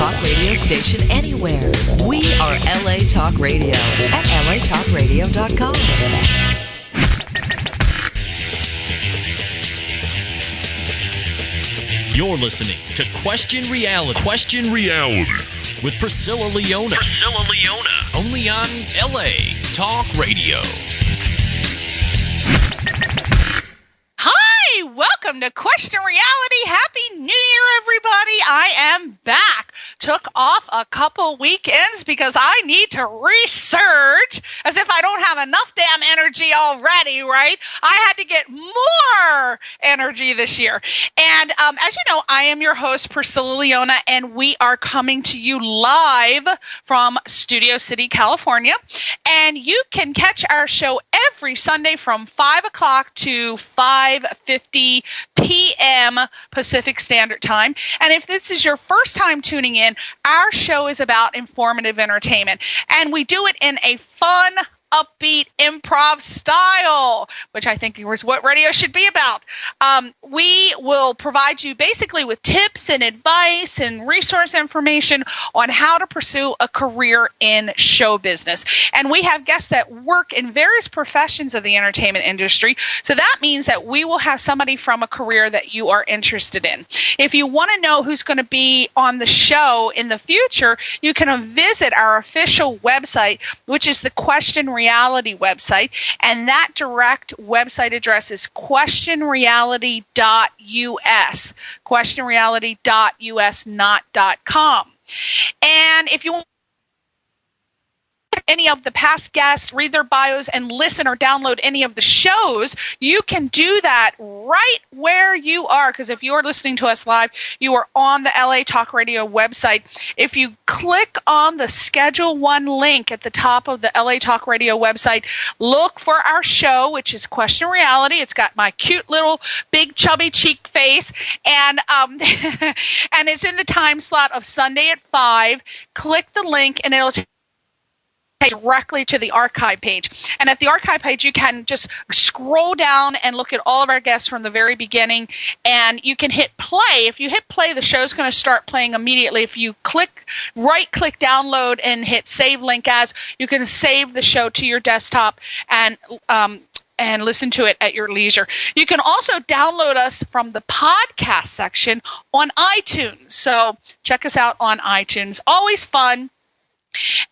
talk radio station anywhere. We are LA Talk Radio at latalkradio.com. You're listening to Question Reality. Question Reality with Priscilla Leona. Priscilla Leona. Only on LA Talk Radio. Hi, welcome to Question Reality. Happy New Year, everybody. I am back. Took off a couple weekends because I need to resurge, as if I don't have enough damn energy already, right? I had to get more energy this year. And as you know, I am your host, Priscilla Leona, and we are coming to you live from Studio City, California. And you can catch our show every Sunday from 5 o'clock to 5:50 p.m. Pacific Standard Time. And if this is your first time tuning in, our show is about informative entertainment. And we do it in a fun, upbeat improv style, which I think is what radio should be about. We will provide you basically with tips and advice and resource information on how to pursue a career in show business. And we have guests that work in various professions of the entertainment industry. So that means that we will have somebody from a career that you are interested in. If you want to know who's going to be on the show in the future, you can visit our official website, which is the Question Reality website, and that direct website address is questionreality.us, questionreality.us, not .com. And if you want any of the past guests, read their bios, and listen or download any of the shows, you can do that right where you are, because if you're listening to us live, you are on the LA Talk Radio website. If you click on the Schedule 1 link at the top of the LA Talk Radio website, look for our show, which is Question Reality. It's got my cute little big chubby cheek face, and and it's in the time slot of Sunday at 5. Click the link, and it'll take directly to the archive page. And at the archive page, you can just scroll down and look at all of our guests from the very beginning, and you can hit play. If you hit play, the show's going to start playing immediately. If you right-click download and hit save link as, you can save the show to your desktop and listen to it at your leisure. You can also download us from the podcast section on iTunes. So check us out on iTunes. Always fun.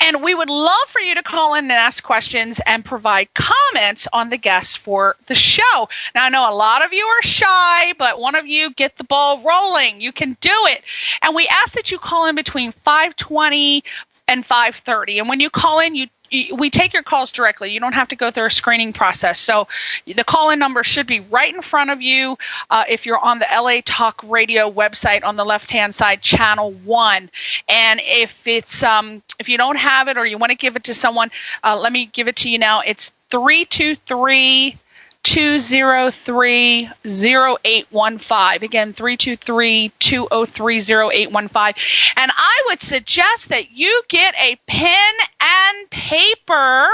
And we would love for you to call in and ask questions and provide comments on the guests for the show. Now, I know a lot of you are shy, but one of you get the ball rolling. You can do it. And we ask that you call in between 5:20 and 5:30. And when you call in, we take your calls directly. You don't have to go through a screening process. So the call-in number should be right in front of you if you're on the LA Talk Radio website on the left-hand side, channel 1. And if you don't have it or you want to give it to someone, let me give it to you now. It's 323-203-0815. Again, 323-203-0815. And I would suggest that you get a pen and paper,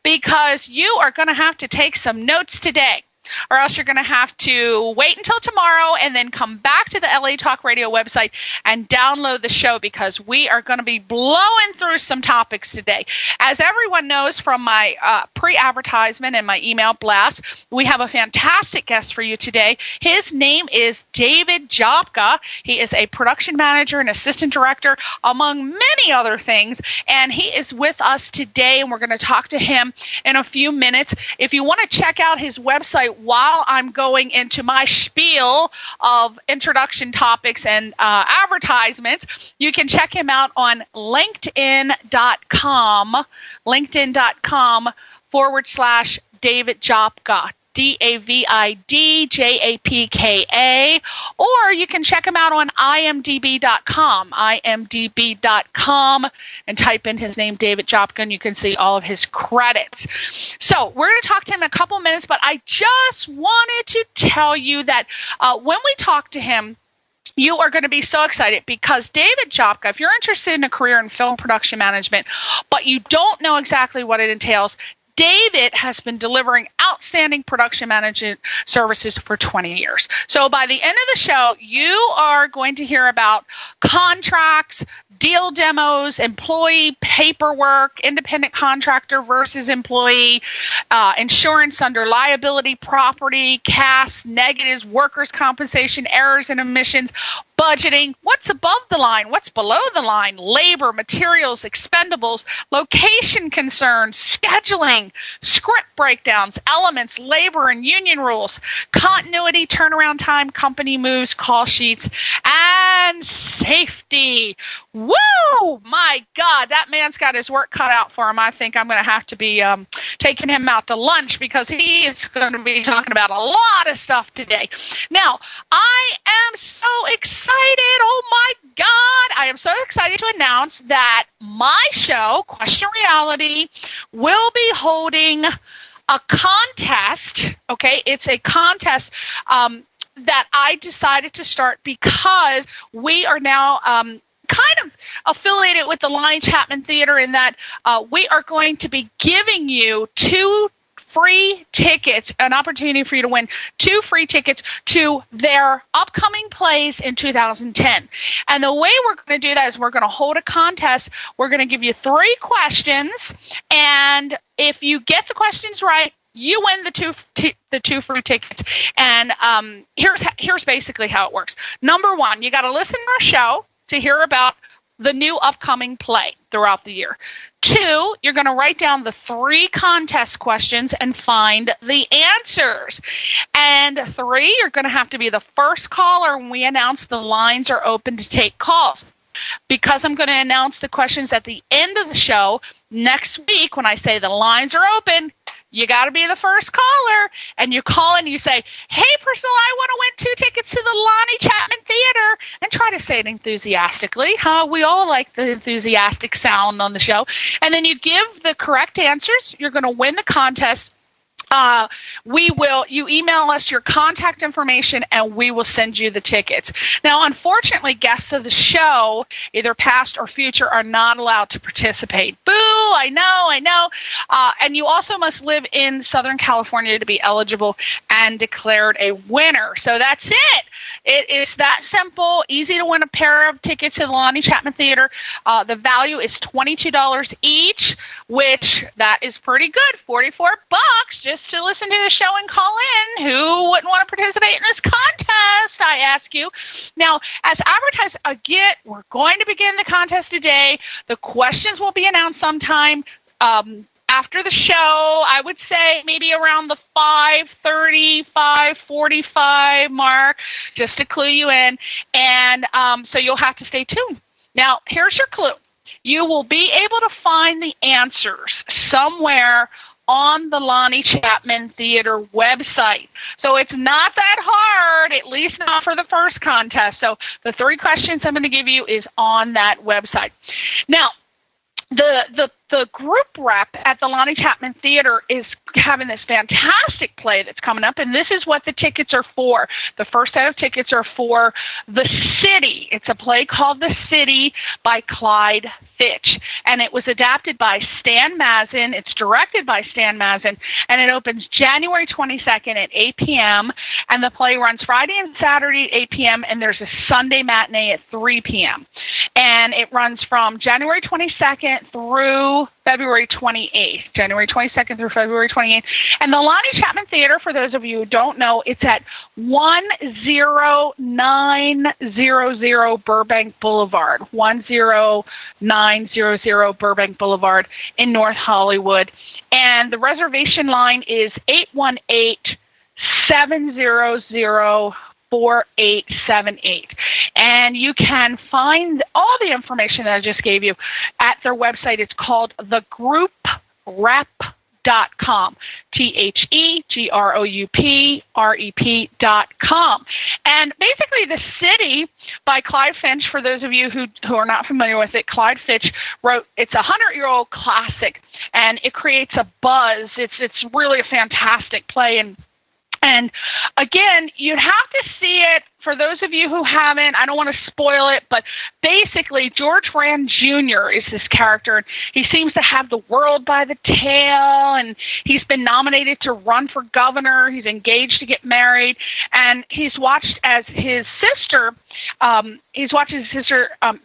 because you are going to have to take some notes today, or else you're going to have to wait until tomorrow and then come back to the LA Talk Radio website and download the show, because we are going to be blowing through some topics today. As everyone knows from my pre-advertisement and my email blast, we have a fantastic guest for you today. His name is David JAPKA. He is a production manager and assistant director, among many other things, and he is with us today, and we're going to talk to him in a few minutes. If you want to check out his website while I'm going into my spiel of introduction topics and advertisements, you can check him out on LinkedIn.com/David JAPKA. DAVIDJAPKA, or you can check him out on imdb.com, and type in his name, David JAPKA, and you can see all of his credits. So we're going to talk to him in a couple of minutes, but I just wanted to tell you that when we talk to him, you are going to be so excited, because David JAPKA, if you're interested in a career in film production management, but you don't know exactly what it entails, David has been delivering outstanding production management services for 20 years. So by the end of the show, you are going to hear about contracts, deal demos, employee paperwork, independent contractor versus employee, insurance under liability, property, CAS, negatives, workers' compensation, errors and omissions, budgeting, what's above the line, what's below the line, labor, materials, expendables, location concerns, scheduling, script breakdowns, elements, labor and union rules, continuity, turnaround time, company moves, call sheets, and safety. Woo! My God, that man's got his work cut out for him. I think I'm going to have to be taking him out to lunch because he is going to be talking about a lot of stuff today. Now, I am so excited. Oh, my God. I am so excited to announce that my show, Question Reality, will be holding a contest. Okay, it's a contest that I decided to start because we are now kind of affiliated with the Lonnie Chapman Theater in that we are going to be giving you 2 free tickets, an opportunity for you to win 2 free tickets to their upcoming plays in 2010. And the way we're going to do that is we're going to hold a contest. We're going to give you 3 questions, and if you get the questions right, you win the 2 free tickets. And here's basically how it works. Number 1, you got to listen to our show to hear about the new upcoming play throughout the year. 2, you're going to write down the 3 contest questions and find the answers. And 3, you're going to have to be the first caller when we announce the lines are open to take calls. Because I'm going to announce the questions at the end of the show, next week when I say the lines are open, you got to be the first caller, and you call in and you say, hey, Priscilla, I want to win 2 tickets to the Lonnie Chapman Theater, and try to say it enthusiastically. We all like the enthusiastic sound on the show. And then you give the correct answers. You're going to win the contest. You email us your contact information and we will send you the tickets. Now, unfortunately, guests of the show, either past or future, are not allowed to participate. Boo, I know. And you also must live in Southern California to be eligible and declared a winner. So that's it. It is that simple, easy to win a pair of tickets to the Lonnie Chapman Theater. The value is $22 each, which that is pretty good, $44 just to listen to the show and call in. Who wouldn't want to participate in this contest, I ask you? Now, as advertised, again, we're going to begin the contest today. The questions will be announced sometime after the show. I would say maybe around the 5:30, 5:45 mark, just to clue you in. And so you'll have to stay tuned. Now, here's your clue. You will be able to find the answers somewhere on the Lonnie Chapman Theater website. So it's not that hard, at least not for the first contest. So the 3 questions I'm going to give you is on that website. Now, the group rep at the Lonnie Chapman Theater is having this fantastic play that's coming up, and this is what the tickets are for. The first set of tickets are for The City. It's a play called The City by Clyde Fitch, and it was adapted by Stan Mazin. It's directed by Stan Mazin, and it opens January 22nd at 8 p.m., and the play runs Friday and Saturday at 8 p.m., and there's a Sunday matinee at 3 p.m., and it runs from January 22nd through February 28th, January 22nd through February 28th. And the Lonnie Chapman Theater, for those of you who don't know, it's at 10900 Burbank Boulevard, 10900 Burbank Boulevard in North Hollywood. And the reservation line is 818-700-4878. And you can find all the information that I just gave you at their website. It's called thegrouprep.com, TheGrouprep.com. And basically, The City by Clyde Fitch, for those of you who are not familiar with it, Clyde Fitch wrote, it's a 100-year-old classic, and it creates a buzz. It's really a fantastic play, and again, you'd have to see it for those of you who haven't, I don't want to spoil it, but basically George Rand Jr. is this character. He seems to have the world by the tail, and he's been nominated to run for governor. He's engaged to get married, and he's watched as his sister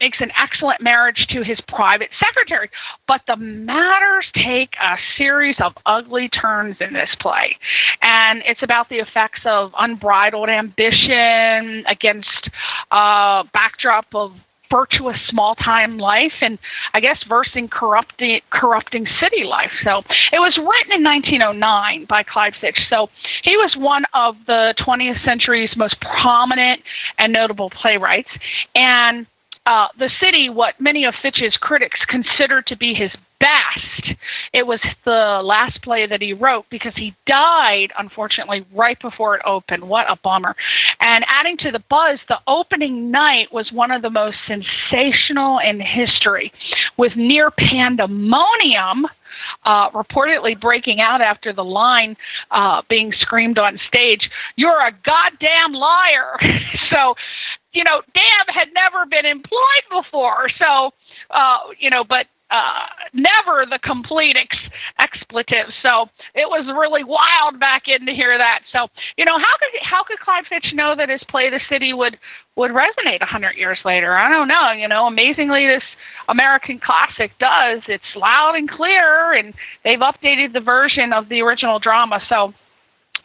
makes an excellent marriage to his private secretary. But the matters take a series of ugly turns in this play, and it's about the effects of unbridled ambition against a backdrop of virtuous small-time life, and I guess versing corrupting city life. So it was written in 1909 by Clyde Fitch. So he was one of the 20th century's most prominent and notable playwrights. And the city, what many of Fitch's critics consider to be his best, it was the last play that he wrote because he died, unfortunately, right before it opened. What a bummer. And adding to the buzz, the opening night was one of the most sensational in history, with near pandemonium reportedly breaking out after the line being screamed on stage, "You're a goddamn liar." So, damn had never been employed before. So, but never the complete expletive. So it was really wild back in to hear that. So, how could Clyde Fitch know that his play, The City, would resonate 100 years later? I don't know. Amazingly, this American classic does. It's loud and clear, and they've updated the version of the original drama. So,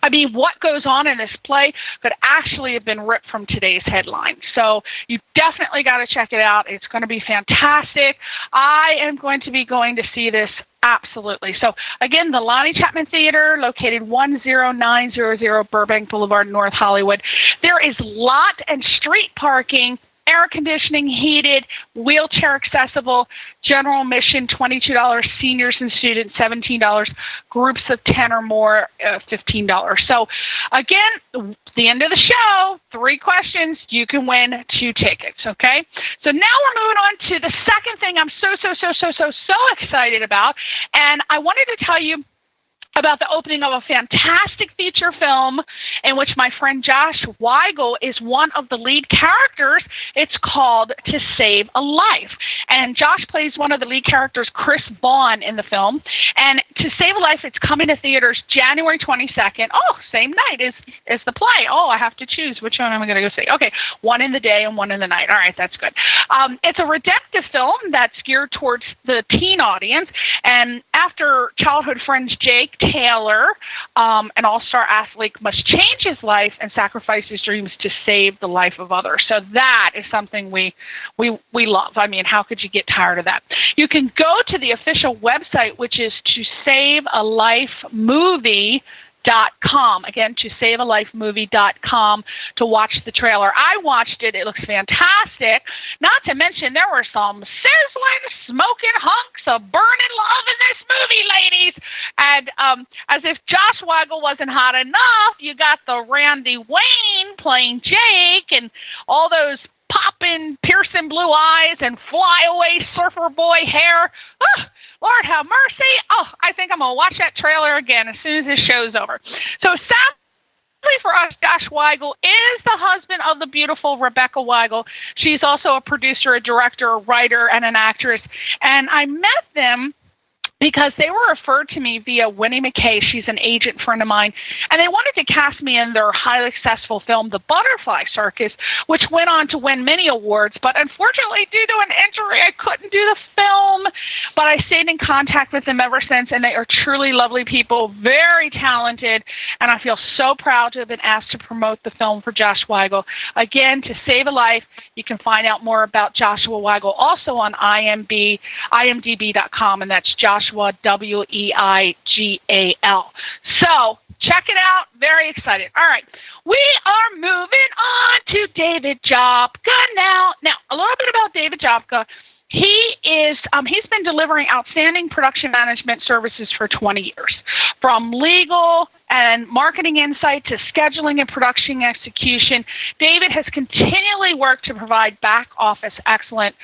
I mean, what goes on in this play could actually have been ripped from today's headline. So you definitely got to check it out. It's going to be fantastic. I am going to be going to see this. Absolutely. So, again, the Lonnie Chapman Theater, located 10900 Burbank Boulevard, North Hollywood. There is lot and street parking, air conditioning, heated, wheelchair accessible, general admission $22, seniors and students $17, groups of 10 or more $15. So again, the end of the show, 3 questions, you can win 2 tickets, okay? So now we're moving on to the second thing I'm so excited about, and I wanted to tell you about the opening of a fantastic feature film in which my friend Josh Weigel is one of the lead characters. It's called To Save a Life. And Josh plays one of the lead characters, Chris Vaughn, in the film. And To Save a Life, it's coming to theaters January 22nd. Oh, same night as the play. Oh, I have to choose. Which one am I going to go see? Okay, one in the day and one in the night. All right, that's good. It's a redemptive film that's geared towards the teen audience. And after childhood friends Jake Taylor, an all-star athlete, must change his life and sacrifice his dreams to save the life of others. So that is something we love. I mean, how could you get tired of that? You can go to the official website, which is tosavealifemovie.com. Again, tosavealifemovie.com to watch the trailer. I watched it. It looks fantastic. Not to mention there were some sizzling, smoking hunks of burning love in this movie, ladies. And as if Josh Weigel wasn't hot enough, you got the Randy Wayne playing Jake and all those popping, piercing blue eyes and flyaway surfer boy hair. Oh, Lord have mercy. Oh, I think I'm going to watch that trailer again as soon as this show's over. So sadly for us, Josh Weigel is the husband of the beautiful Rebecca Weigel. She's also a producer, a director, a writer, and an actress. And I met them because they were referred to me via Winnie McKay. She's an agent friend of mine. And they wanted to cast me in their highly successful film, The Butterfly Circus, which went on to win many awards. But unfortunately, due to an injury, I couldn't do the film. But I stayed in contact with them ever since, and they are truly lovely people, very talented. And I feel so proud to have been asked to promote the film for Josh Weigel. Again, To Save a Life, you can find out more about Joshua Weigel also on imdb.com, and that's Joshua Weigal. So check it out. Very excited. All right. We are moving on to David JAPKA now. Now, a little bit about David JAPKA. He's been delivering outstanding production management services for 20 years, from legal and marketing insight to scheduling and production execution, David has continually worked to provide back office excellence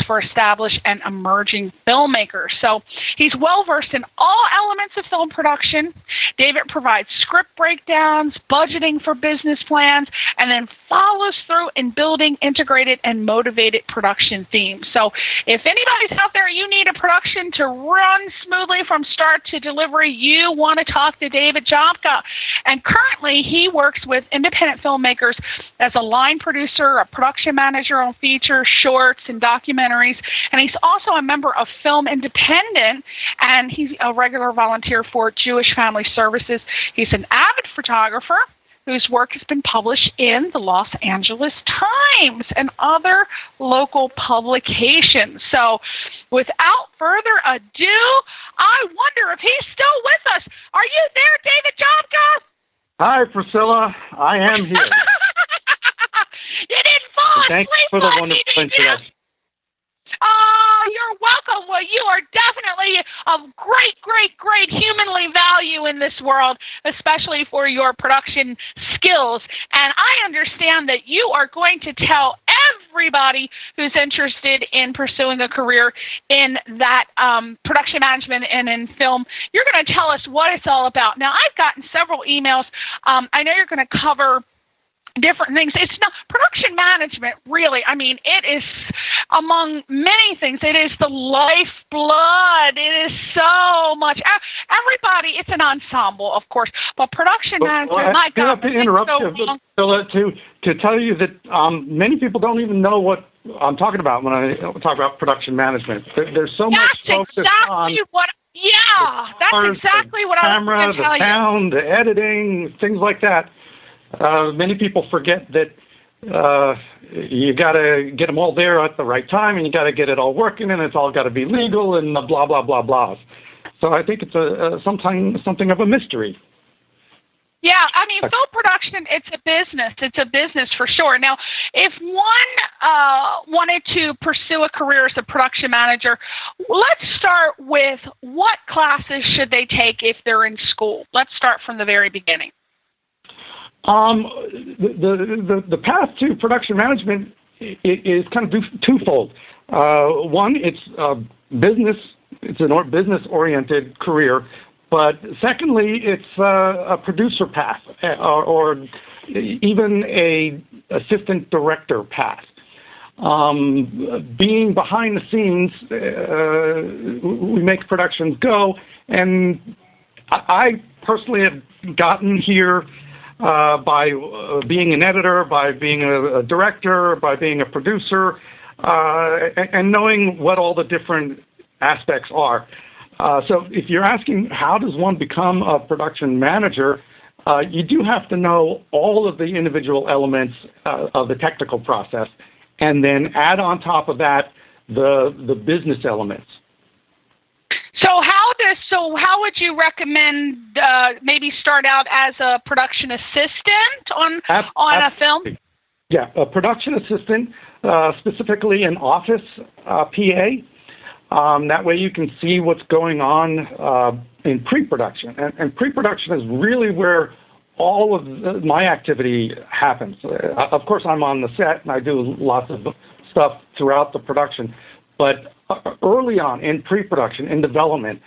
for established and emerging filmmakers. So he's well versed in all elements of film production. David provides script breakdowns, budgeting for business plans, and then follows through in building integrated and motivated production themes. So if anybody's out there, you need a production to run smoothly from start to delivery, you want to talk to David JAPKA. And currently, he works with independent filmmakers as a line producer, a production manager on features, shorts, and documentaries. And he's also a member of Film Independent, and he's a regular volunteer for Jewish Family Services. He's an avid photographer whose work has been published in the Los Angeles Times and other local publications. So without further ado, I wonder if he's still with us. Are you there, David JAPKA? Hi, Priscilla. I am here. You didn't fall asleep. Thanks for the wonderful introduction. Oh, you're welcome. Well, you are definitely of great humanly value in this world, especially for your production skills. And I understand that you are going to tell everybody who's interested in pursuing a career in that production management and in film, you're going to tell us what it's all about. Now, I've gotten several emails. I know you're going to cover different things. It's not production management, really. I mean, it is, among many things, it is the lifeblood. It is so much. Everybody, it's an ensemble, of course, but production management, my God. I have to interrupt you, Priscilla, to tell you that many people don't even know what I'm talking about when I talk about production management. There's so much focus on that's exactly what I was going to tell you. The sound, the editing, things like that. Many people forget that you got to get them all there at the right time, and you got to get it all working, and it's all got to be legal and blah blah blah blah. So I think it's something of a mystery. Yeah, I mean, film production, it's a business. It's a business for sure. Now, if one wanted to pursue a career as a production manager, let's start with what classes should they take if they're in school? Let's start from the very beginning. The path to production management is kind of twofold. One, it's business. It's a business-oriented career. But secondly, it's a producer path or even a assistant director path. Being behind the scenes, we make productions go. And I personally have gotten here by being an editor, by being a director, by being a producer, and knowing what all the different aspects are. So if you're asking how does one become a production manager, you do have to know all of the individual elements of the technical process, and then add on top of that the business elements. So how would you recommend maybe start out as a production assistant on a film? Yeah, a production assistant, specifically an office PA. That way you can see what's going on in pre-production. And pre-production is really where all of my activity happens. Of course, I'm on the set, and I do lots of stuff throughout the production. But early on in pre-production, in development,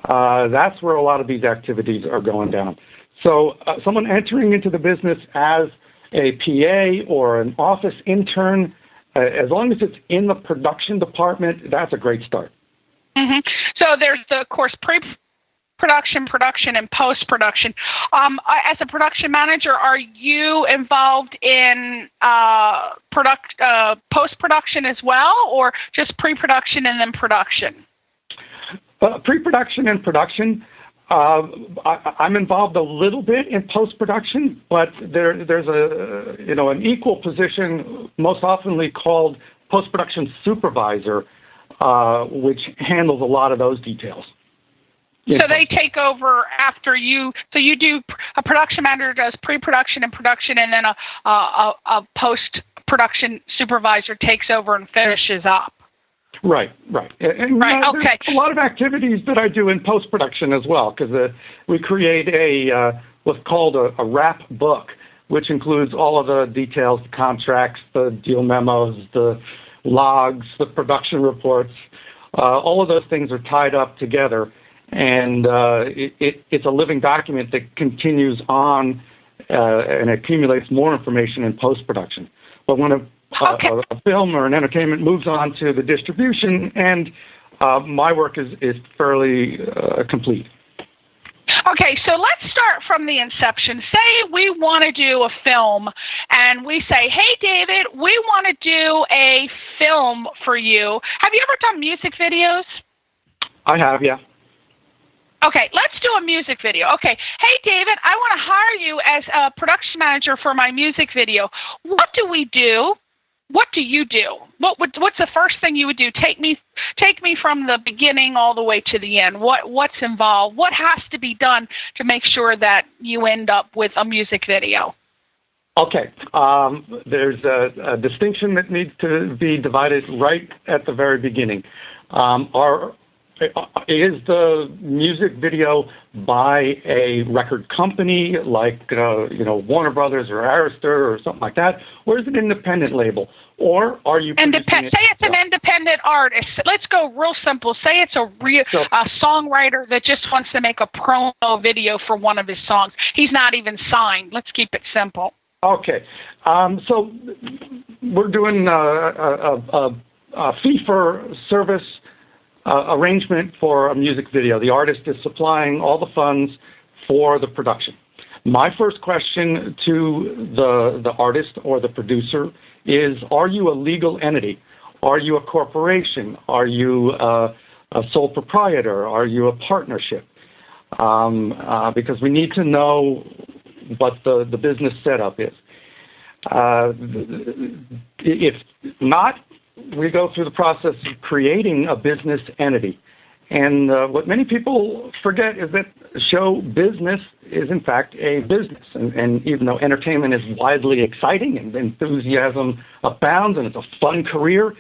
that's where a lot of these activities are going down. So someone entering into the business as a PA or an office intern, as long as it's in the production department, that's a great start. Mm-hmm. So there's, of course, pre-production, production, and post-production. As a production manager, are you involved in post-production as well, or just pre-production and then production? Pre-production and production. I'm involved a little bit in post-production, but there's an equal position, most oftenly called post-production supervisor, which handles a lot of those details. So they take over after you. So you do, a production manager does pre-production and production, and then a post-production supervisor takes over and finishes up. Right. And right, okay. There's a lot of activities that I do in post-production as well, because we create what's called a wrap book, which includes all of the details, the contracts, the deal memos, the logs, the production reports. All of those things are tied up together, and it's a living document that continues on and accumulates more information in post-production. But when a film or an entertainment moves on to the distribution, and my work is fairly complete. Okay, so let's start from the inception. Say we want to do a film, and we say, hey, David, we want to do a film for you. Have you ever done music videos? I have, yeah. Okay, let's do a music video. Okay, hey, David, I want to hire you as a production manager for my music video. What do we do? What do you do? What's the first thing you would do? Take me from the beginning all the way to the end. What's involved? What has to be done to make sure that you end up with a music video? Okay, there's a distinction that needs to be divided right at the very beginning. Is the music video by a record company like Warner Brothers or Arista or something like that, or is it an independent label? Or are you say it's an independent artist? Let's go real simple. Say it's a songwriter that just wants to make a promo video for one of his songs. He's not even signed. Let's keep it simple. Okay, so we're doing a fee-for-service arrangement for a music video. The artist is supplying all the funds for the production. My first question to the artist or the producer is, are you a legal entity? Are you a corporation? Are you a sole proprietor? Are you a partnership? Because we need to know what the business setup is. If not, we go through the process of creating a business entity. And what many people forget is that show business is, in fact, a business. And even though entertainment is widely exciting and enthusiasm abounds and it's a fun career,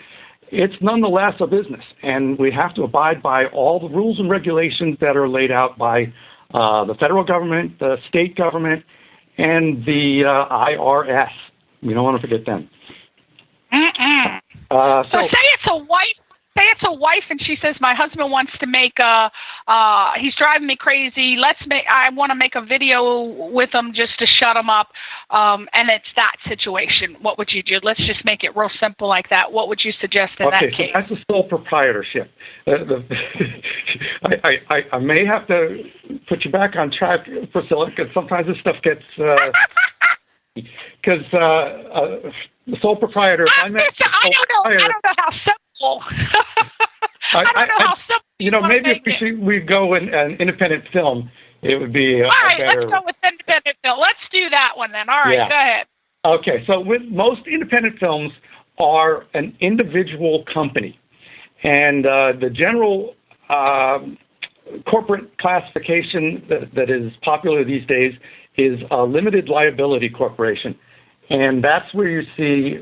it's nonetheless a business. And we have to abide by all the rules and regulations that are laid out by the federal government, the state government, and the IRS. You don't want to forget them. So say it's a wife and she says, my husband wants to make he's driving me crazy. I want to make a video with him just to shut him up. And it's that situation. What would you do? Let's just make it real simple like that. What would you suggest in that case? Okay, so that's a sole proprietorship. I may have to put you back on track, Priscilla, because sometimes this stuff gets... Because the sole proprietor... I don't know how simple. I don't know how simple. Maybe if we go in an independent film, it would be all right, better... let's go with independent film. Let's do that one then. All right, Go ahead. Okay, so with most independent films are an individual company. And the general corporate classification that is popular these days is a limited liability corporation. And that's where you see,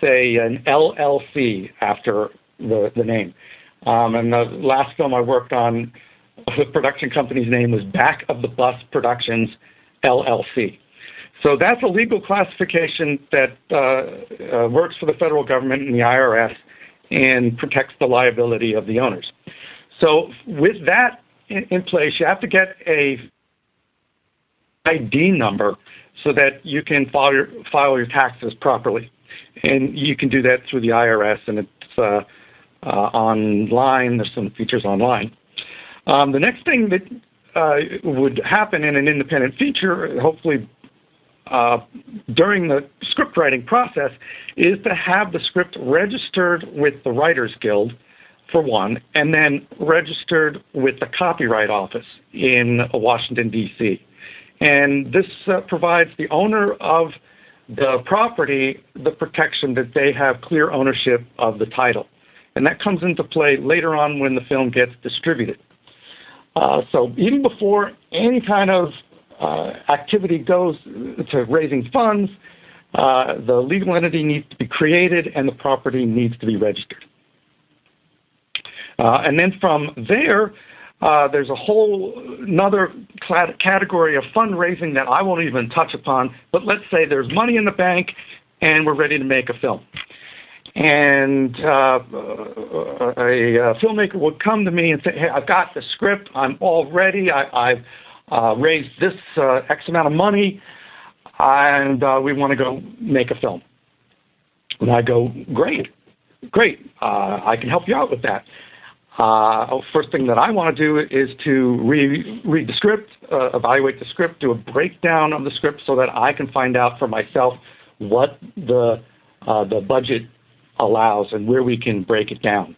say, an LLC after the name. And the last film I worked on, the production company's name was Back of the Bus Productions, LLC. So that's a legal classification that works for the federal government and the IRS and protects the liability of the owners. So with that in place, you have to get a ID number so that you can file your taxes properly. And you can do that through the IRS, and it's online. There's some features online. The next thing that would happen in an independent feature, hopefully during the script writing process, is to have the script registered with the Writers Guild, for one, and then registered with the Copyright Office in Washington, D.C. And this provides the owner of the property the protection that they have clear ownership of the title. And that comes into play later on when the film gets distributed. So even before any kind of activity goes to raising funds, the legal entity needs to be created and the property needs to be registered. And then from there, there's a whole another category of fundraising that I won't even touch upon. But let's say there's money in the bank and we're ready to make a film. And a filmmaker would come to me and say, hey, I've got the script. I'm all ready. I've raised this X amount of money, and we want to go make a film. And I go, great. I can help you out with that. First thing that I want to do is to read the script, evaluate the script, do a breakdown of the script so that I can find out for myself what the budget allows and where we can break it down.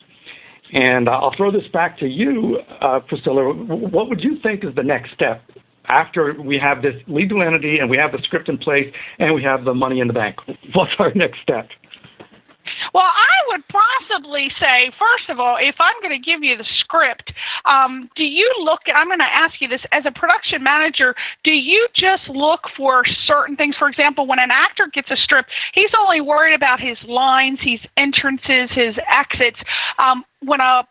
And I'll throw this back to you, Priscilla. What would you think is the next step after we have this legal entity and we have the script in place and we have the money in the bank? What's our next step? Well, I would possibly say, first of all, if I'm going to give you the script, do you look, I'm going to ask you this, as a production manager, do you just look for certain things? For example, when an actor gets a script, he's only worried about his lines, his entrances, his exits. When a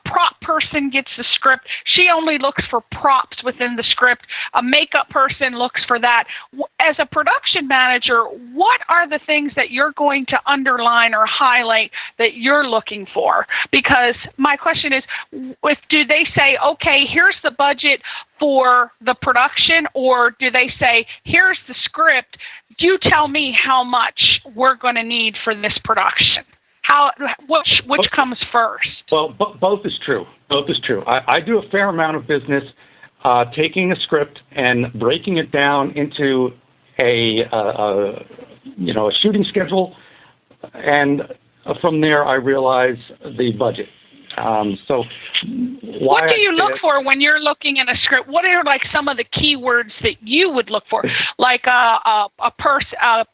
prop person gets the script, she only looks for props within the script. A makeup person looks for that. As a production manager, what are the things that you're going to underline or highlight that you're looking for? Because my question is, do they say, okay, here's the budget for the production, or do they say, here's the script, you tell me how much we're going to need for this production? Which comes first? Well, both is true. I do a fair amount of business taking a script and breaking it down into a shooting schedule, and from there I realize the budget. So what do you look for when you're looking at a script? What are like some of the keywords that you would look for? Like a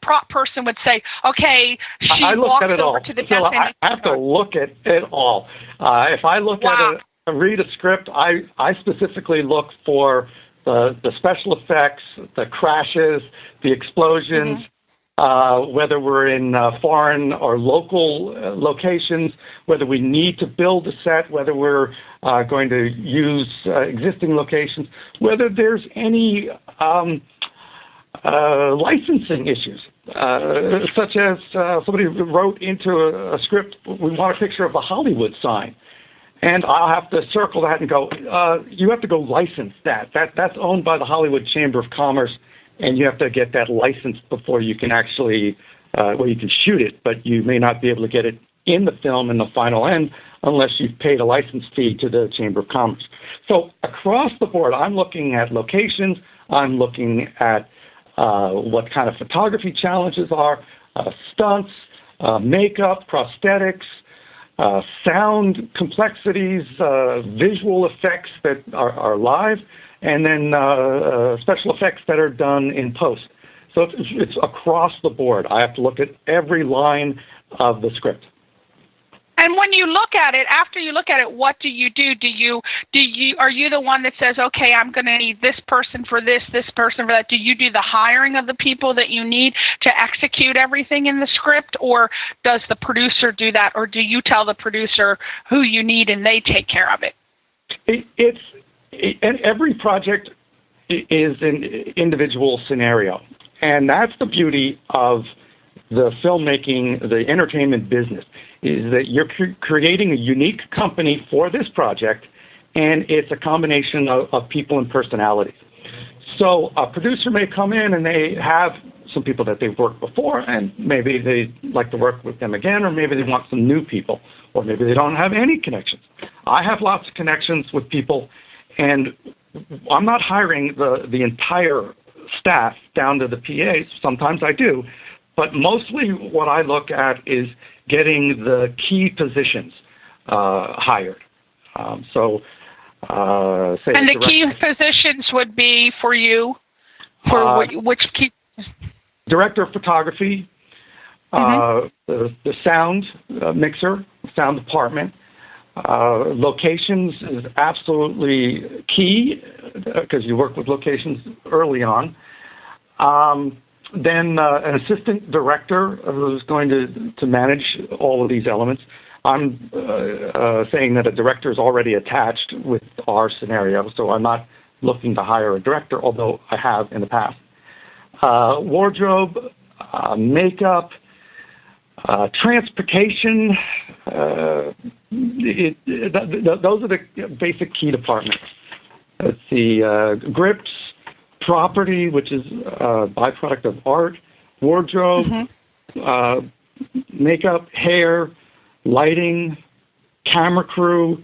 prop person would say, okay, she walked over to the desk. I have to look at it all. If I look at read a script, I specifically look for the special effects, the crashes, the explosions, whether we're in foreign or local locations, whether we need to build a set, whether we're going to use existing locations, whether there's any licensing issues, such as somebody wrote into a script, we want a picture of the Hollywood sign. And I'll have to circle that and go, you have to go license that. That's owned by the Hollywood Chamber of Commerce, and you have to get that license before you can actually, you can shoot it, but you may not be able to get it in the film in the final end unless you've paid a license fee to the Chamber of Commerce. So across the board, I'm looking at locations, I'm looking at what kind of photography challenges are, stunts, makeup, prosthetics, sound complexities, visual effects that are live, and then special effects that are done in post. So it's across the board. I have to look at every line of the script. And when you look at it, after you look at it, what do you do? Are you the one that says, okay, I'm going to need this person for this person for that? Do you do the hiring of the people that you need to execute everything in the script, or does the producer do that, or do you tell the producer who you need and they take care of it? And every project is an individual scenario, and that's the beauty of the filmmaking, the entertainment business, is that you're creating a unique company for this project, and it's a combination of people and personalities. So a producer may come in and they have some people that they've worked before, and maybe they like to work with them again, or maybe they want some new people, or maybe they don't have any connections. I have lots of connections with people, and I'm not hiring the entire staff down to the PAs. Sometimes I do. But mostly what I look at is getting the key positions hired. And the key positions would be for you? For which key? Director of photography, the sound mixer, sound department. Locations is absolutely key because you work with locations early on. Then an assistant director who's going to manage all of these elements. I'm saying that a director is already attached with our scenario, so I'm not looking to hire a director, although I have in the past. Wardrobe, makeup, transportation, those are the basic key departments. Let's see, grips, property, which is a byproduct of art, wardrobe, makeup, hair, lighting, camera crew,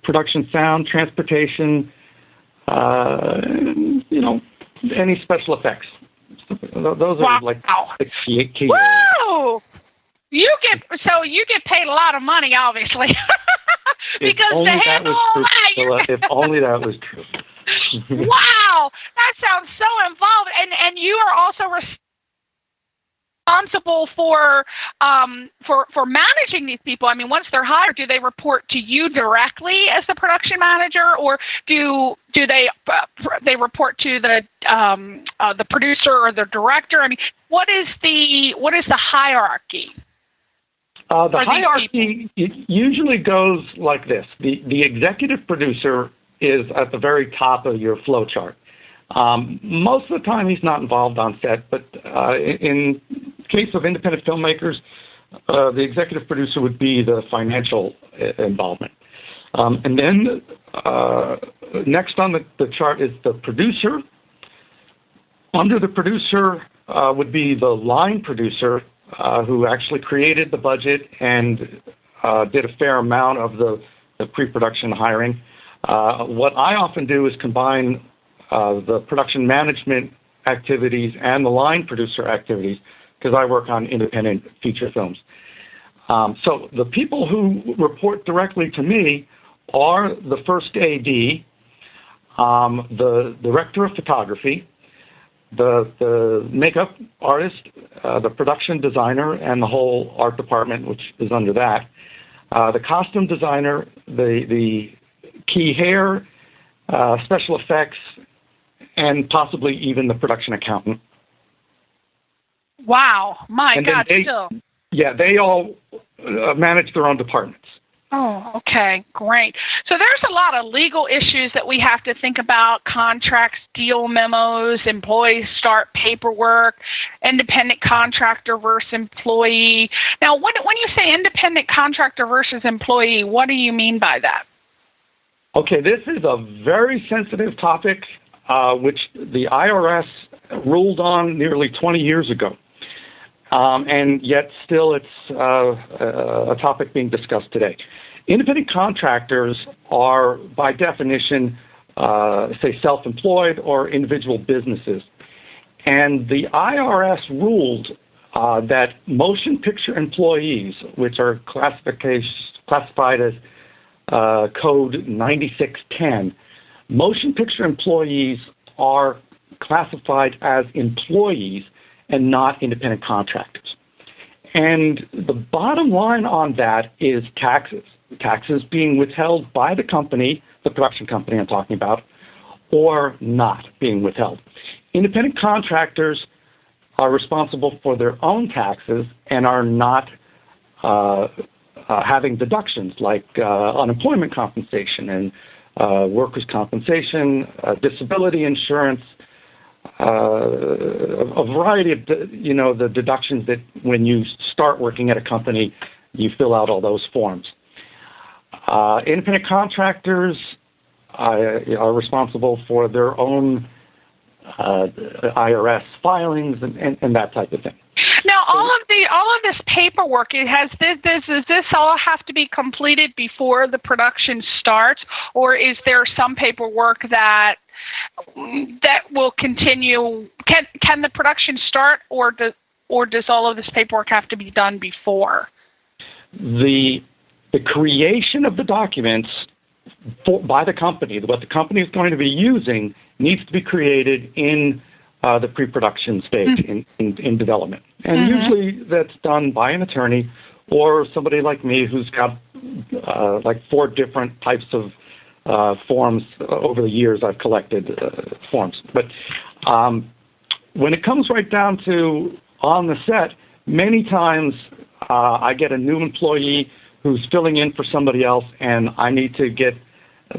production sound, transportation, any special effects. Those are like the key. Woo! You get paid a lot of money, obviously, because to handle all that. If only that was true. Wow, that sounds so involved, and you are also responsible for managing these people. I mean, once they're hired, do they report to you directly as the production manager, or do they report to the producer or the director? I mean, what is the hierarchy? The hierarchy usually goes like this: the executive producer is at the very top of your flow chart. Most of the time, he's not involved on set, but in case of independent filmmakers, the executive producer would be the financial involvement. And then next on the chart is the producer. Under the producer would be the line producer, who actually created the budget and did a fair amount of the pre-production hiring. What I often do is combine the production management activities and the line producer activities, because I work on independent feature films. So the people who report directly to me are the first AD, the director of photography, the makeup artist, the production designer, and the whole art department, which is under that, the costume designer, the key hair, special effects, and possibly even the production accountant. Wow, my God, still. Yeah, they all manage their own departments. Oh, okay, great. So there's a lot of legal issues that we have to think about: contracts, deal memos, employee start paperwork, independent contractor versus employee. Now, when you say independent contractor versus employee, what do you mean by that? Okay, this is a very sensitive topic, which the IRS ruled on nearly 20 years ago. And yet still it's a topic being discussed today. Independent contractors are, by definition, say self-employed or individual businesses. And the IRS ruled that motion picture employees, which are classified as Code 9610, motion picture employees are classified as employees and not independent contractors. And the bottom line on that is taxes. Taxes being withheld by the company, the production company I'm talking about, or not being withheld. Independent contractors are responsible for their own taxes and are not having deductions like unemployment compensation and workers' compensation, disability insurance, a variety of, the deductions that when you start working at a company, you fill out all those forms. Independent contractors are responsible for their own IRS filings and that type of thing. Now, all of this paperwork, does this all have to be completed before the production starts, or is there some paperwork that will continue? Can the production start, or does all of this paperwork have to be done before? The creation of the documents by the company, what the company is going to be using, needs to be created in the pre-production stage, in development. And usually that's done by an attorney or somebody like me who's got like 4 different types of forms. Over the years I've collected forms. But when it comes right down to on the set, many times I get a new employee who's filling in for somebody else, and I need to get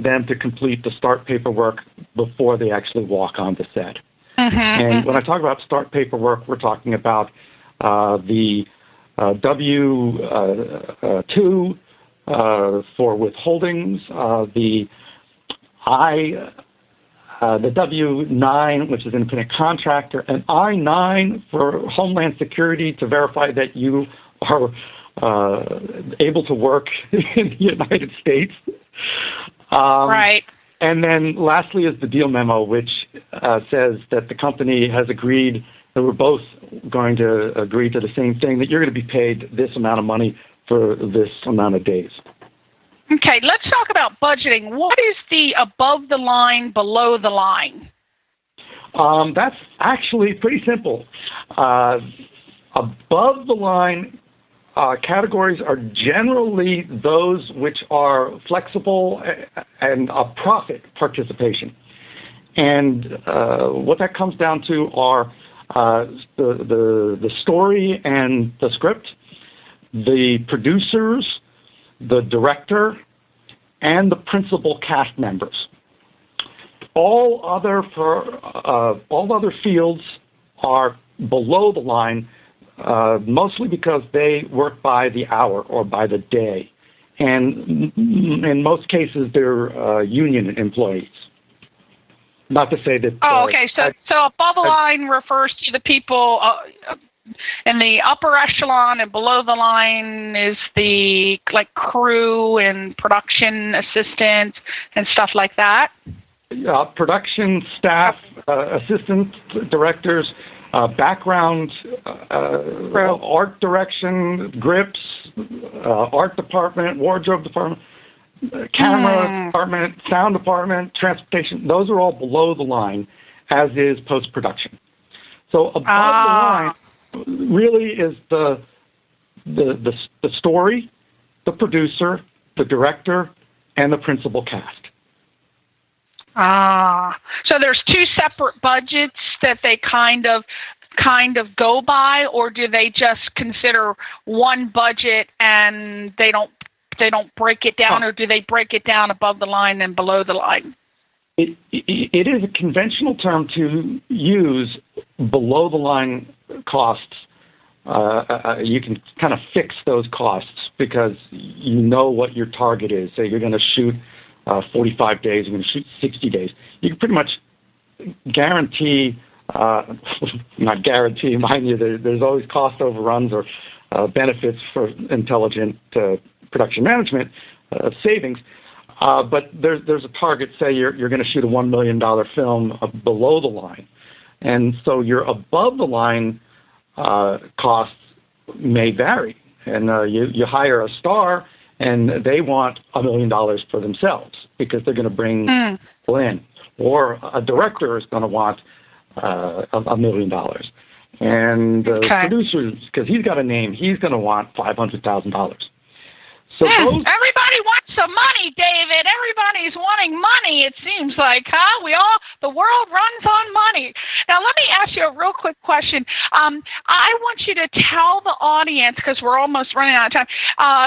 them to complete the start paperwork before they actually walk on the set. And when I talk about start paperwork, we're talking about the W-2 for withholdings, the W-9, which is independent contractor, and I-9 for Homeland Security to verify that you are able to work in the United States. Right. And then lastly is the deal memo, which says that the company has agreed that we're both going to agree to the same thing, that you're going to be paid this amount of money for this amount of days. Okay, let's talk about budgeting. What is the above the line, below the line? That's actually pretty simple. Above the line categories are generally those which are flexible and a profit participation. And what that comes down to are the story and the script, the producers, the director, and the principal cast members. All other fields are below the line, mostly because they work by the hour or by the day. And in most cases, they're union employees. Not to say that... Oh, okay. So above the line refers to the people in the upper echelon, and below the line is the crew and production assistants and stuff like that? Production staff, assistant directors, background, art direction, grips, art department, wardrobe department, camera department, sound department, transportation. Those are all below the line, as is post-production. So above the line really is the story, the producer, the director, and the principal cast. So there's two separate budgets that they kind of go by, or do they just consider one budget and they don't break it down, or do they break it down above the line and below the line? It is a conventional term to use below the line costs. You can kind of fix those costs because you know what your target is. Say you're going to shoot 45 days, you're going to shoot 60 days. You can pretty much guarantee, not guarantee, mind you, there's always cost overruns or benefits for intelligent production management savings. But there's a target, say you're going to shoot a $1 million film below the line. And so your above the line costs may vary. And you hire a star and they want $1 million for themselves because they're going to bring people in. Or a director is going to want $1 million. And producers, because he's got a name, he's going to want $500,000. So everybody wants some money, David. Everybody's wanting money, it seems like, huh? The world runs on money. Now, let me ask you a real quick question. I want you to tell the audience, because we're almost running out of time,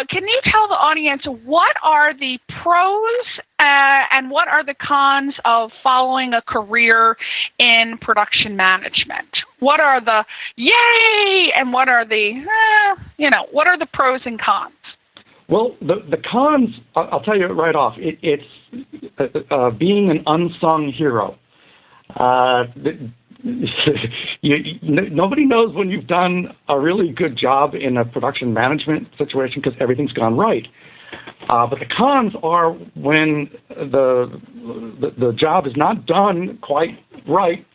can you tell the audience what are the pros and what are the cons of following a career in production management? What are the yay and what are the, what are the pros and cons? Well, the cons, I'll tell you right off, it's being an unsung hero. Nobody knows when you've done a really good job in a production management situation because everything's gone right. But the cons are when the job is not done quite right.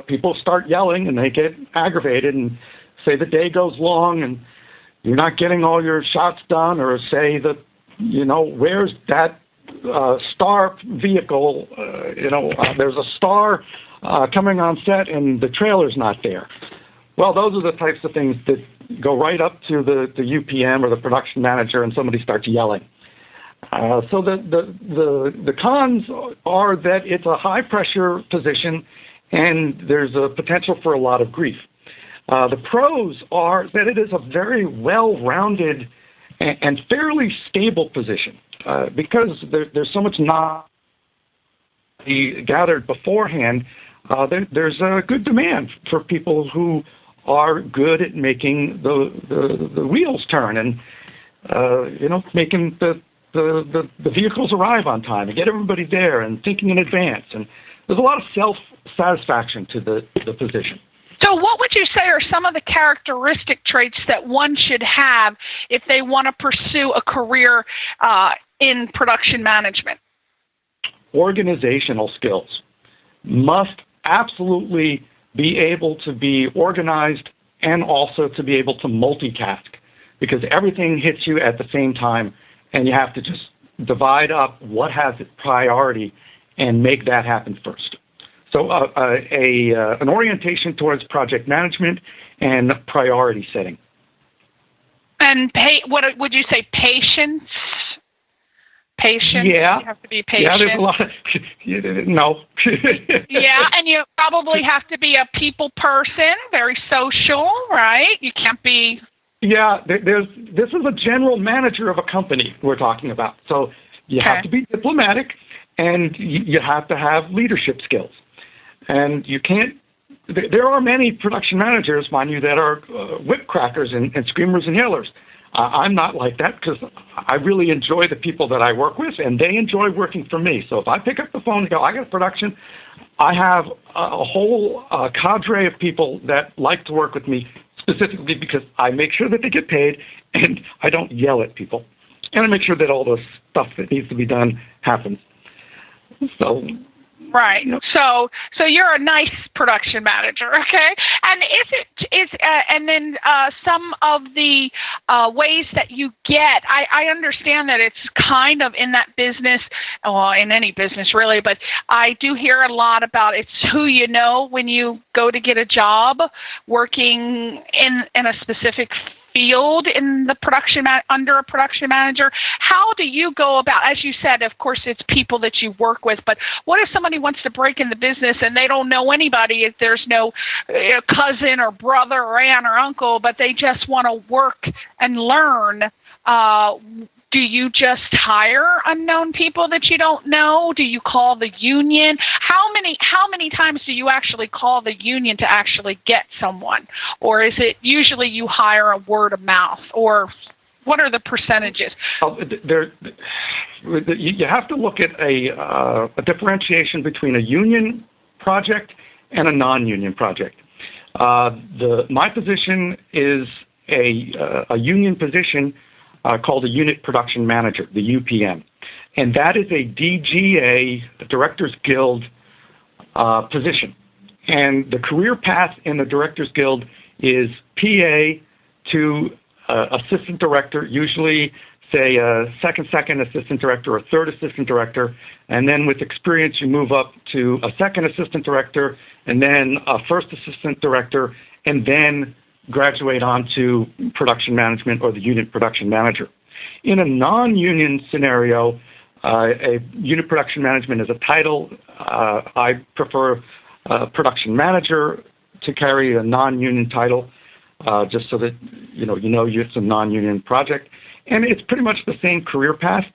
People start yelling and they get aggravated and say the day goes long and you're not getting all your shots done, or say that, where's that star vehicle? There's a star coming on set and the trailer's not there. Well, those are the types of things that go right up to the UPM or the production manager and somebody starts yelling. So the cons are that it's a high-pressure position and there's a potential for a lot of grief. The pros are that it is a very well-rounded and fairly stable position because there's so much not gathered beforehand. There's a good demand for people who are good at making the wheels turn and making the vehicles arrive on time and get everybody there and thinking in advance. And there's a lot of self-satisfaction to the position. So what would you say are some of the characteristic traits that one should have if they want to pursue a career in production management? Organizational skills. Must absolutely be able to be organized and also to be able to multitask, because everything hits you at the same time and you have to just divide up what has priority and make that happen first. So an orientation towards project management and priority setting. And what would you say, patience? Patient? Yeah. You have to be patient. Yeah, there's a lot of, no. Yeah, and you probably have to be a people person, very social, right? You can't be... Yeah, this is a general manager of a company we're talking about. So you have to be diplomatic, and you have to have leadership skills. And you can't... There are many production managers, mind you, that are whip crackers and screamers and yellers. I'm not like that because I really enjoy the people that I work with, and they enjoy working for me. So if I pick up the phone and go, I got a production, I have a whole cadre of people that like to work with me specifically because I make sure that they get paid and I don't yell at people. And I make sure that all the stuff that needs to be done happens. So... Right. So you're a nice production manager, okay? And and then some of the ways that you get, I understand that it's kind of in that business, well, in any business really, but I do hear a lot about it's who you know when you go to get a job working in a specific field in the production under a production manager. How do you go about, as you said, of course it's people that you work with, but what if somebody wants to break in the business and they don't know anybody, if there's no cousin or brother or aunt or uncle, but they just want to work and learn? Do you just hire unknown people that you don't know? Do you call the union? How many times do you actually call the union to actually get someone? Or is it usually you hire a word of mouth? Or what are the percentages? You have to look at a differentiation between a union project and a non-union project. My position is a union position called a Unit Production Manager, the UPM. And that is a DGA, the Directors Guild position. And the career path in the Directors Guild is PA to assistant director, usually say a second assistant director or third assistant director. And then with experience, you move up to a second assistant director and then a first assistant director, and then graduate on to production management or the unit production manager. In a non-union scenario, a unit production management is a title. I prefer production manager to carry a non-union title, just so that you know it's a non-union project. And it's pretty much the same career path,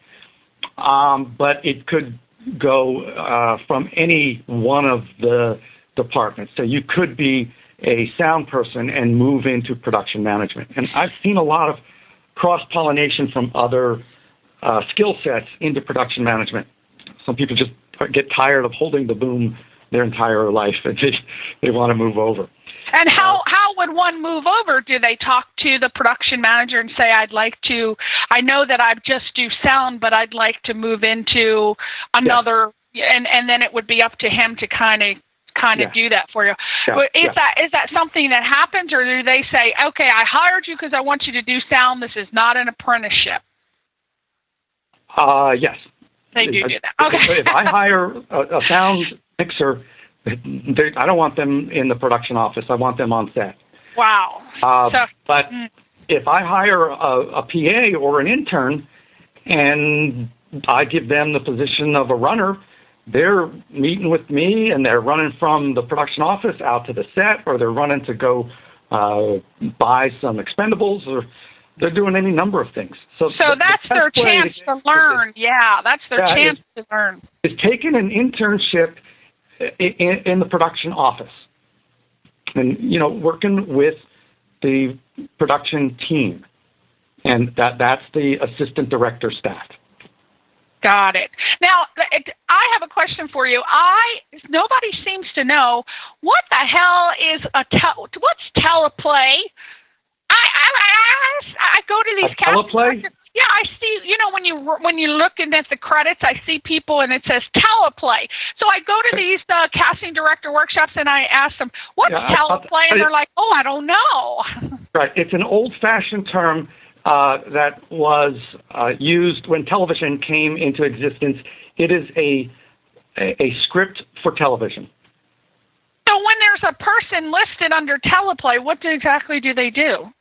but it could go from any one of the departments. So you could be a sound person and move into production management. And I've seen a lot of cross-pollination from other skill sets into production management. Some people just get tired of holding the boom their entire life and they want to move over. And how would one move over? Do they talk to the production manager and say, I know that I just do sound, but I'd like to move into another, and then it would be up to him to kind of do that for you. Is that something that happens, or do they say, okay, I hired you because I want you to do sound, this is not an apprenticeship? Yes. They do that. Okay. If I hire a sound mixer, I don't want them in the production office. I want them on set. Wow. But if I hire a PA or an intern and I give them the position of a runner, they're meeting with me and they're running from the production office out to the set, or they're running to go buy some expendables, or They're doing any number of things. So that's their chance to learn. Yeah, that's their chance to learn. Is taking an internship in the production office and, working with the production team. And that's the assistant director staff. Got it. Now, I have a question for you. Nobody seems to know what the hell is what's teleplay? I go to these teleplay. Yeah, I see. When you looking at the credits, I see people and it says teleplay. So I go to these casting director workshops and I ask them, "What's teleplay?" And they're like, "Oh, I don't know." Right. It's an old-fashioned term that was used when television came into existence. It is a script for television. So when there's a person listed under teleplay, what exactly do they do?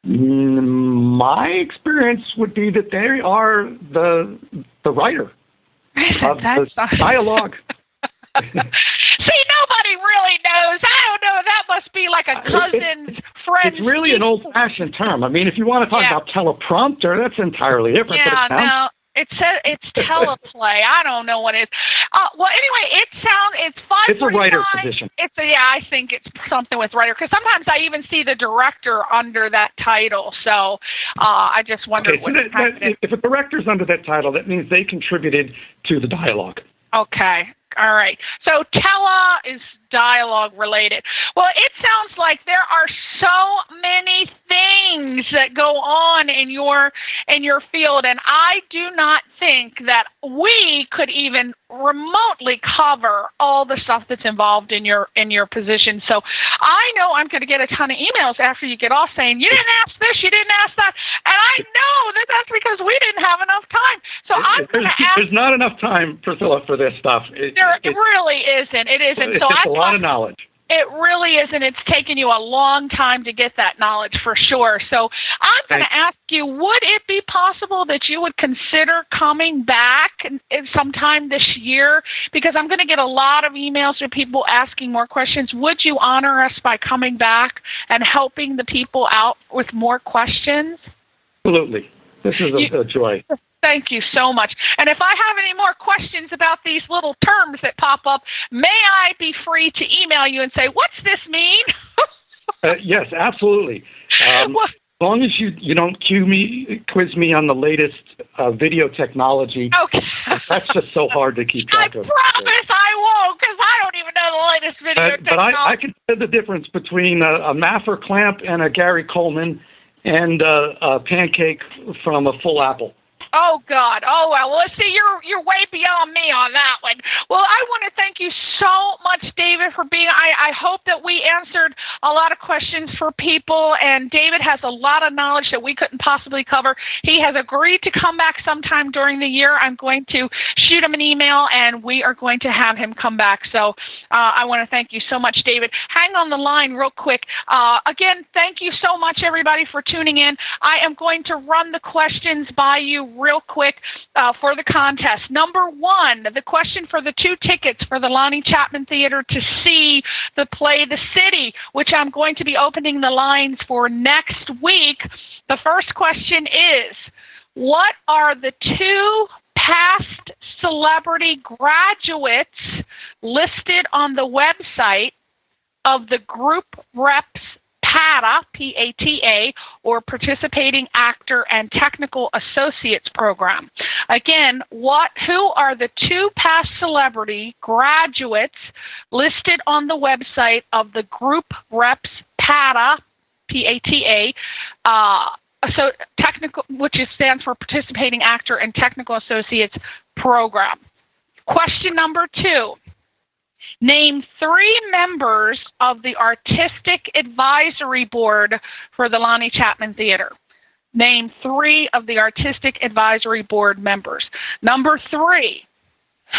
My experience would be that they are the writer of the dialogue. See, nobody really knows. I don't know. That must be like a cousin's friend. It's really an old-fashioned term. I mean, if you want to talk about teleprompter, that's entirely different. Yeah, no. It's teleplay. I don't know what it is. Well, anyway, it's fun. It's a writer position. I think it's something with writer, because sometimes I even see the director under that title. So I just wondered what happened. If a director's under that title, that means they contributed to the dialogue. Okay. All right. So tele is dialogue related. Well, it sounds like there are so many things that go on in your field, and I do not think that we could even remotely cover all the stuff that's involved in your position. So I know I'm going to get a ton of emails after you get off saying, "You didn't ask this, you didn't ask that," and I know that that's because we didn't have enough time. So I'm going to ask. There's not enough time, Priscilla, for this stuff. It really isn't. It isn't. It's just a lot of knowledge. It really isn't. It's taken you a long time to get that knowledge, for sure. So I'm going to ask you, would it be possible that you would consider coming back sometime this year? Because I'm going to get a lot of emails from people asking more questions. Would you honor us by coming back and helping the people out with more questions? Absolutely. This is a joy. Thank you so much. And if I have any more questions about these little terms that pop up, may I be free to email you and say, "What's this mean?" Yes, absolutely. As long as you don't quiz me on the latest video technology. Okay. That's just so hard to keep track of. I promise I won't, because I don't even know the latest video technology. But I can tell the difference between a Maffer clamp and a Gary Coleman and a pancake from a full apple. Oh, God. Oh, well, let's see, you're way beyond me on that one. Well, I want to thank you so much, David, for being, I hope that we answered a lot of questions for people, and David has a lot of knowledge that we couldn't possibly cover. He has agreed to come back sometime during the year. I'm going to shoot him an email, and we are going to have him come back. So I want to thank you so much, David. Hang on the line real quick. Again, thank you so much, everybody, for tuning in. I am going to run the questions by you real quick for the contest. Number one, the question for the 2 tickets for the Lonnie Chapman Theater to see the play The City, which I'm going to be opening the lines for next week. The first question is, what are the 2 past celebrity graduates listed on the website of the Group Reps PATA, P-A-T-A, or Participating Actor and Technical Associates Program? Again, who are the 2 past celebrity graduates listed on the website of the Group Reps PATA, P-A-T-A, which stands for Participating Actor and Technical Associates Program? Question number 2. Name 3 members of the Artistic Advisory Board for the Lonnie Chapman Theater. Name 3 of the Artistic Advisory Board members. Number 3,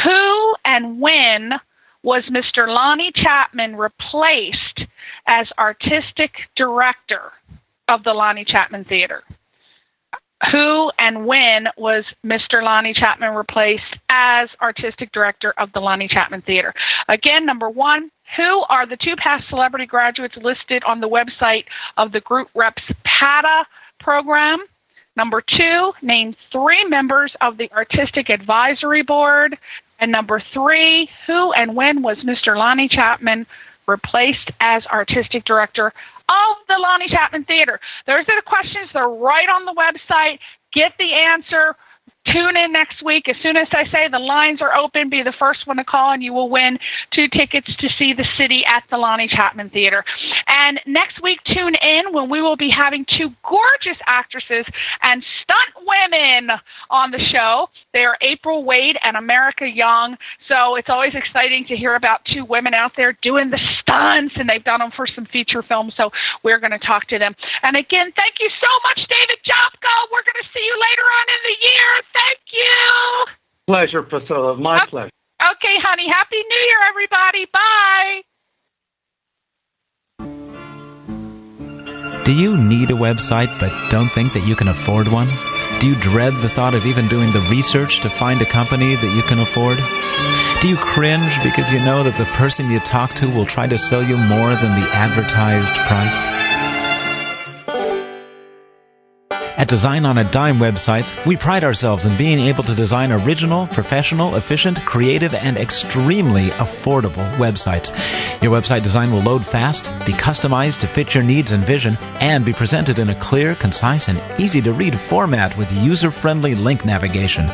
who and when was Mr. Lonnie Chapman replaced as Artistic Director of the Lonnie Chapman Theater? Who and when was Mr. Lonnie Chapman replaced as Artistic Director of the Lonnie Chapman Theater? Again, number 1, who are the 2 past celebrity graduates listed on the website of the Group Reps PATA program? Number 2, name 3 members of the Artistic Advisory Board. And number 3, who and when was Mr. Lonnie Chapman replaced as Artistic Director of the Lonnie Chapman Theater? Those are the questions. They're right on the website. Get the answer. Tune in next week. As soon as I say the lines are open, be the first one to call, and you will win 2 tickets to see the city at the Lonnie Chapman Theater. And next week, tune in when we will be having 2 gorgeous actresses and stunt women on the show. They are April Wade and America Young. So it's always exciting to hear about 2 women out there doing the stunts, and they've done them for some feature films. So we're going to talk to them. And again, thank you so much, David JAPKA. We're going to see you later on in the year. Thank you. Pleasure, Priscilla. My pleasure. Okay, honey. Happy New Year, everybody. Bye. Do you need a website but don't think that you can afford one? Do you dread the thought of even doing the research to find a company that you can afford? Do you cringe because you know that the person you talk to will try to sell you more than the advertised price? At Design on a Dime websites, we pride ourselves in being able to design original, professional, efficient, creative, and extremely affordable websites. Your website design will load fast, be customized to fit your needs and vision, and be presented in a clear, concise, and easy-to-read format with user-friendly link navigation.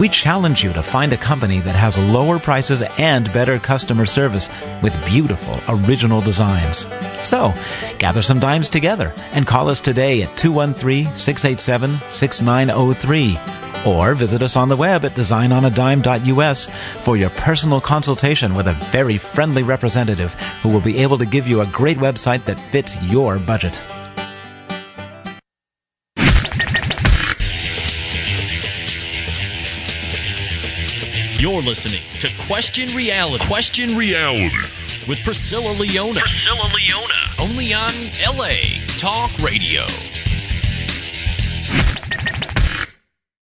We challenge you to find a company that has lower prices and better customer service with beautiful, original designs. So, gather some dimes together and call us today at 213-687-6903 or visit us on the web at designonadime.us for your personal consultation with a very friendly representative who will be able to give you a great website that fits your budget. You're listening to Question Reality. Question Reality with Priscilla Leona. Only on LA Talk Radio.